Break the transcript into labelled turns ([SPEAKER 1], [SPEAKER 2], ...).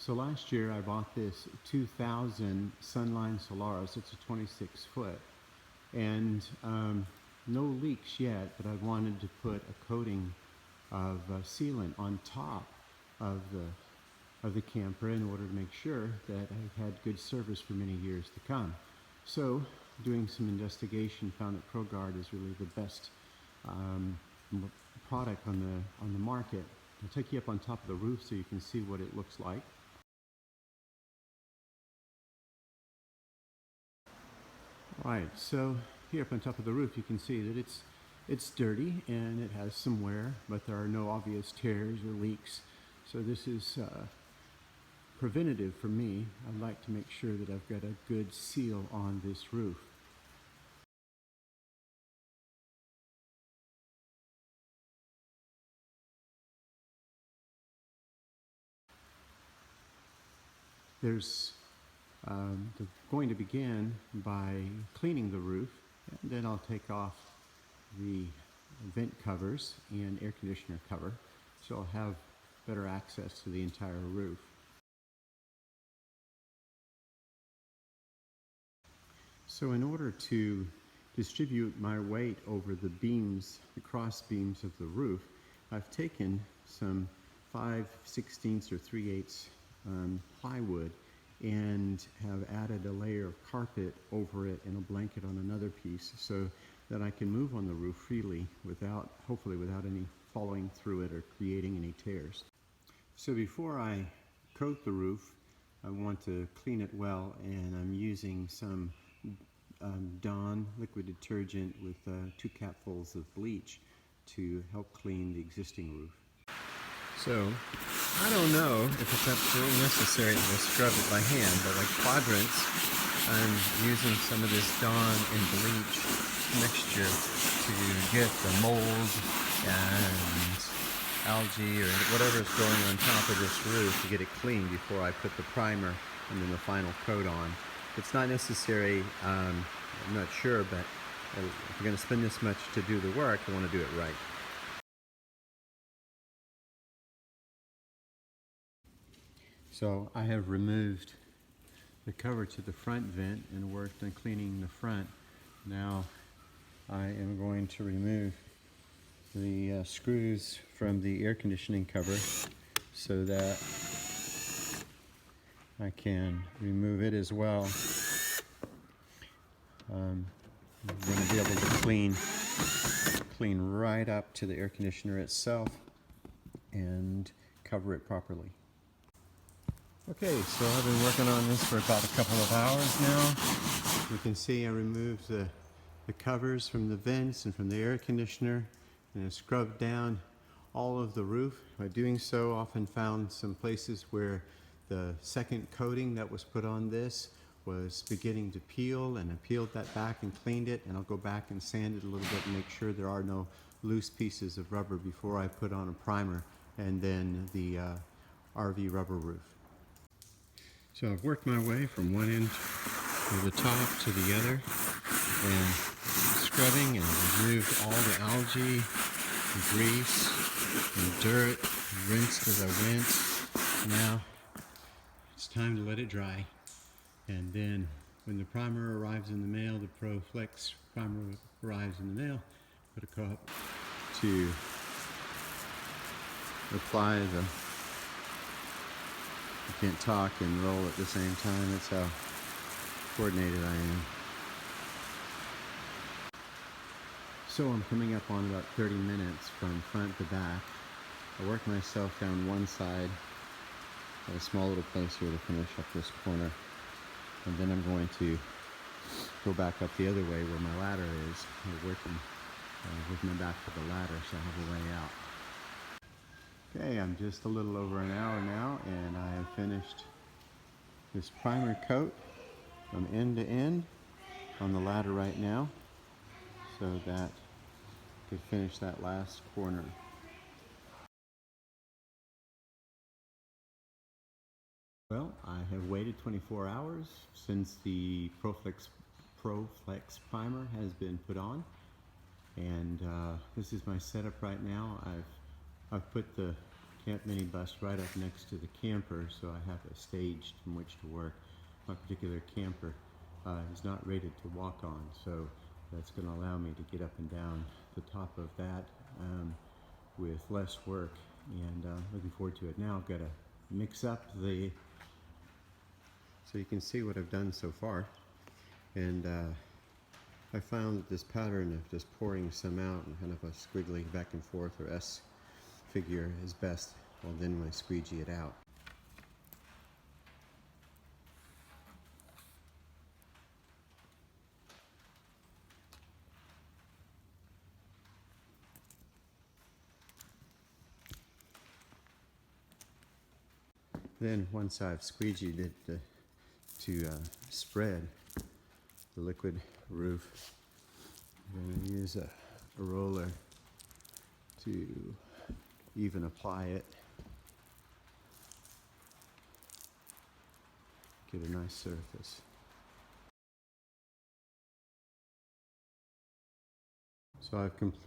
[SPEAKER 1] So last year I bought this 2000 Sunline Solaris. It's a 26 foot and no leaks yet, but I wanted to put a coating of sealant on top of the camper in order to make sure that I had good service for many years to come. So doing some investigation, found that ProGuard is really the best product on the market. I'll take you up on top of the roof so you can see what it looks like. Alright, so here up on top of the roof you can see that it's dirty and it has some wear, but there are no obvious tears or leaks. So this is preventative for me. I'd like to make sure that I've got a good seal on this roof. There's going to begin by cleaning the roof, and then I'll take off the vent covers and air conditioner cover, so I'll have better access to the entire roof. So in order to distribute my weight over the beams, the cross beams of the roof, I've taken some 5/16 or 3/8 plywood and have added a layer of carpet over it and a blanket on another piece so that I can move on the roof freely without, hopefully without any falling through it or creating any tears. So before I coat the roof, I want to clean it well, and I'm using some Dawn liquid detergent with 2 capfuls of bleach to help clean the existing roof. So I don't know if it's absolutely necessary to scrub it by hand, but like quadrants, I'm using some of this Dawn and bleach mixture to get the mold and algae or whatever's growing on top of this roof to get it clean before I put the primer and then the final coat on. It's not necessary, I'm not sure, but if you're going to spend this much to do the work, I want to do it right. So I have removed the cover to the front vent and worked on cleaning the front. Now I am going to remove the screws from the air conditioning cover so that I can remove it as well. I'm going to be able to clean right up to the air conditioner itself and cover it properly. Okay, so I've been working on this for about a couple of hours now. You can see I removed the covers from the vents and from the air conditioner, and I scrubbed down all of the roof. By doing so, often found some places where the second coating that was put on this was beginning to peel, and I peeled that back and cleaned it, and I'll go back and sand it a little bit and make sure there are no loose pieces of rubber before I put on a primer and then the RV rubber roof. So I've worked my way from one end of the top to the other and scrubbing and removed all the algae, and grease, and dirt, and rinsed as I went. Now it's time to let it dry, and then when the primer arrives in the mail, the ProFlex primer arrives in the mail, put a cup to apply the, I can't talk and roll at the same time. That's how coordinated I am. So I'm coming up on about 30 minutes from front to back. I work myself down one side, got a small little place here to finish up this corner, and then I'm going to go back up the other way where my ladder is. I'm working with my back to the ladder, so I have a way out. Okay, I'm just a little over an hour now, and I have finished this primer coat from end to end on the ladder right now, so that I could finish that last corner. Well, I have waited 24 hours since the ProFlex primer has been put on, and this is my setup right now. I've put the camp minibus right up next to the camper, so I have a stage from which to work. My particular camper is not rated to walk on, so that's going to allow me to get up and down the top of that with less work, and looking forward to it. Now I've got to mix up the, so you can see what I've done so far, and I found that this pattern of just pouring some out and kind of a squiggly back and forth or S figure is best. Well, then I squeegee it out. Then once I've squeegeed it to spread the liquid roof, I'm going to use a roller to even apply it. Get a nice surface. So I've completed